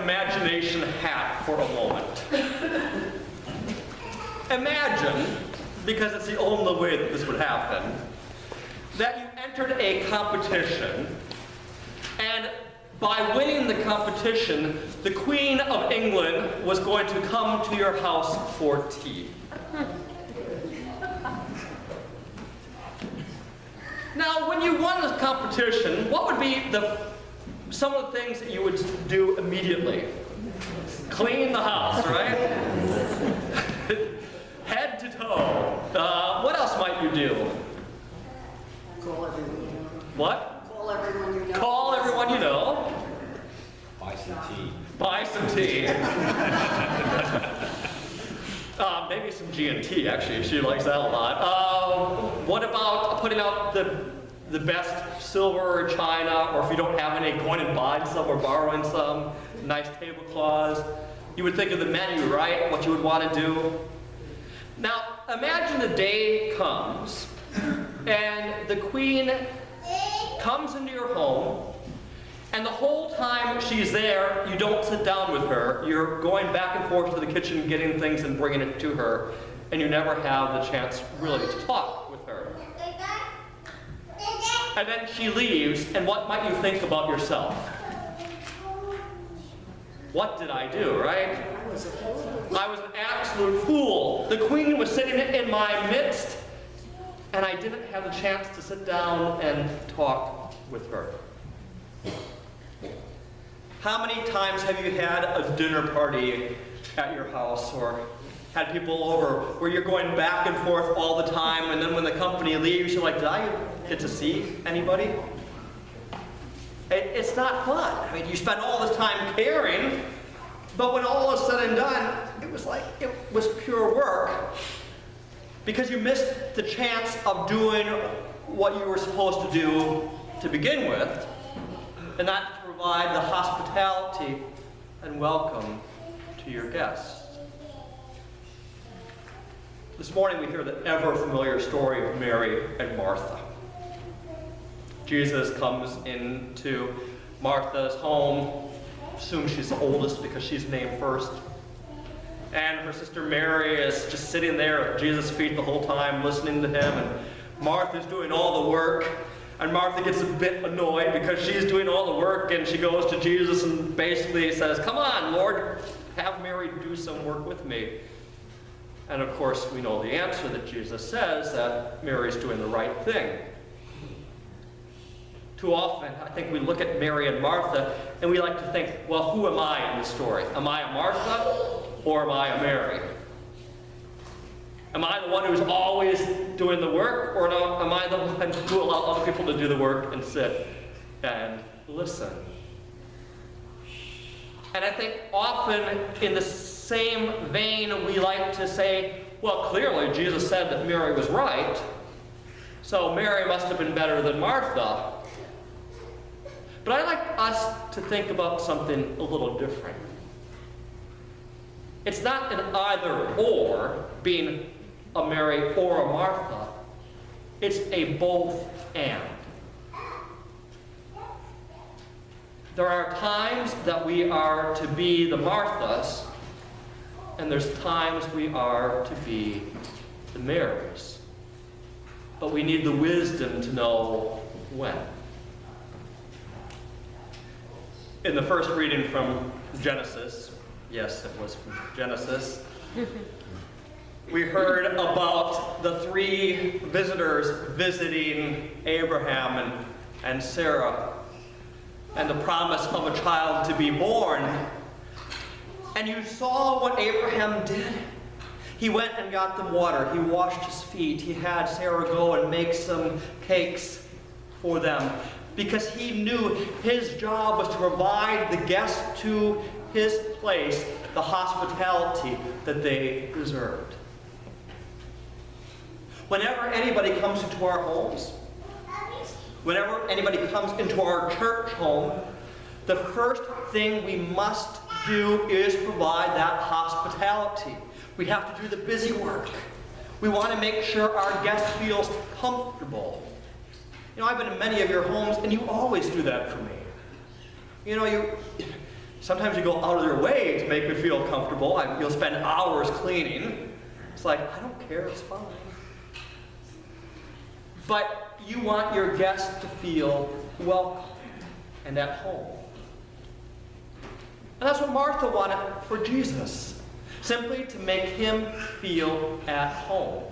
imagination hat for a moment. Imagine, because it's the only way that this would happen, that you entered a competition, and by winning the competition, the Queen of England was going to come to your house for tea. Now, when you won this competition, what would be some of the things that you would do immediately? Clean the house, right? Head to toe. What else might you do? Call everyone you know. What? Call everyone you know. Call everyone you know. Buy some tea. Buy some tea. Maybe some G&T, actually. She likes that a lot. What about putting out the best silver or china, or if you don't have any, going and buying some or borrowing some, nice tablecloths. You would think of the menu, right? What you would want to do. Now, imagine the day comes, and the Queen comes into your home, and the whole time she's there, you don't sit down with her. You're going back and forth to the kitchen, getting things and bringing it to her, and you never have the chance really to talk with her. And then she leaves, and what might you think about yourself? What did I do, right? I was an absolute fool. The Queen was sitting in my midst, and I didn't have the chance to sit down and talk with her. How many times have you had a dinner party at your house, or had people over where you're going back and forth all the time, and then when the company leaves, you're like, did I get to see anybody? It's not fun. I mean, you spend all this time caring, but when all is said and done, it was pure work, because you missed the chance of doing what you were supposed to do to begin with, and that to provide the hospitality and welcome to your guests. This morning we hear the ever-familiar story of Mary and Martha. Jesus comes into Martha's home. Assume she's the oldest because she's named first. And her sister Mary is just sitting there at Jesus' feet the whole time, listening to him. And Martha's doing all the work. And Martha gets a bit annoyed because she's doing all the work, and she goes to Jesus and basically says, "Come on, Lord, have Mary do some work with me." And of course, we know the answer that Jesus says, that Mary's doing the right thing. Too often, I think we look at Mary and Martha, and we like to think, well, who am I in the story? Am I a Martha, or am I a Mary? Am I the one who's always doing the work, or am I the one who allows other people to do the work and sit and listen? And I think often in the same vein, we like to say, well, clearly Jesus said that Mary was right, so Mary must have been better than Martha. But I'd like us to think about something a little different. It's not an either or, being a Mary or a Martha. It's a both and. There are times that we are to be the Marthas, and there's times we are to be the Marys. But we need the wisdom to know when. In the first reading from Genesis, yes, it was from Genesis, we heard about the three visitors visiting Abraham and Sarah, and the promise of a child to be born. And you saw what Abraham did. He went and got them water. He washed his feet. He had Sarah go and make some cakes for them, because he knew his job was to provide the guests to his place the hospitality that they deserved. Whenever anybody comes into our homes, whenever anybody comes into our church home, the first thing we must do is provide that hospitality. We have to do the busy work. We want to make sure our guest feels comfortable. You know, I've been in many of your homes, and you always do that for me. You know, Sometimes you go out of their way to make me feel comfortable. You'll spend hours cleaning. It's like, I don't care, it's fine. But you want your guests to feel welcome and at home. And that's what Martha wanted for Jesus, simply to make him feel at home.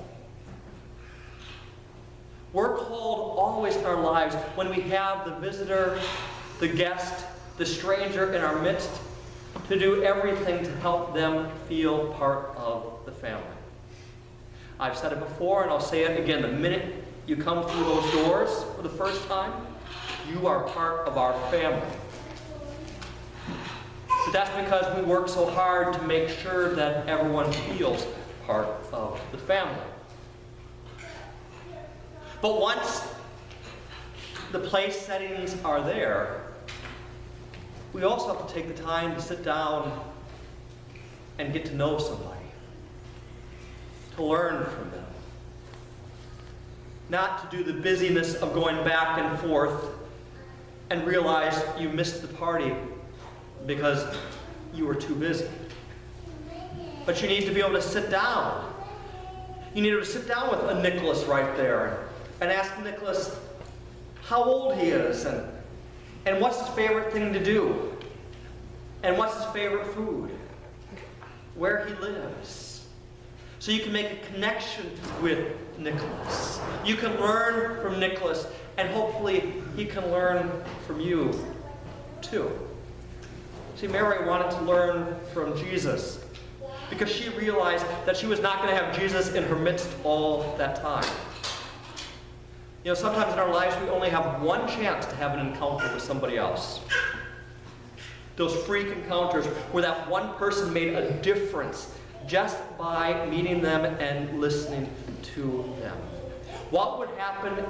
We're called always in our lives, when we have the visitor, the guest, the stranger in our midst, to do everything to help them feel part of the family. I've said it before and I'll say it again. The minute you come through those doors for the first time, you are part of our family. But that's because we work so hard to make sure that everyone feels part of the family. But once the place settings are there, we also have to take the time to sit down and get to know somebody, to learn from them. Not to do the busyness of going back and forth and realize you missed the party because you were too busy. But you need to be able to sit down. You need to sit down with a Nicholas right there and ask Nicholas how old he is and what's his favorite thing to do, and what's his favorite food, where he lives. So you can make a connection with Nicholas. You can learn from Nicholas, and hopefully he can learn from you too. See, Mary wanted to learn from Jesus because she realized that she was not going to have Jesus in her midst all that time. You know, sometimes in our lives we only have one chance to have an encounter with somebody else. Those freak encounters where that one person made a difference just by meeting them and listening to them. What would happen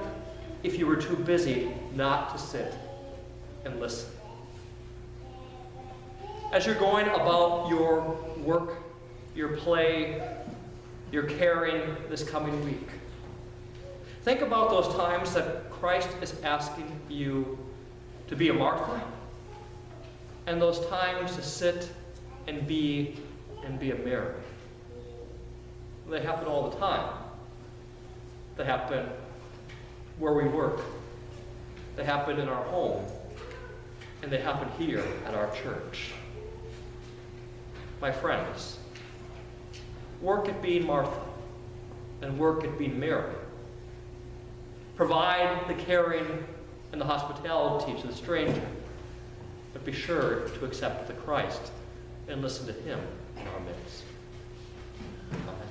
if you were too busy not to sit and listen? As you're going about your work, your play, your caring this coming week, think about those times that Christ is asking you to be a Martha, and those times to sit and be a Mary. They happen all the time. They happen where we work. They happen in our home. And they happen here at our church. My friends, work at being Martha and work at being Mary. Provide the caring and the hospitality to the stranger, but be sure to accept the Christ and listen to him in our midst. Amen.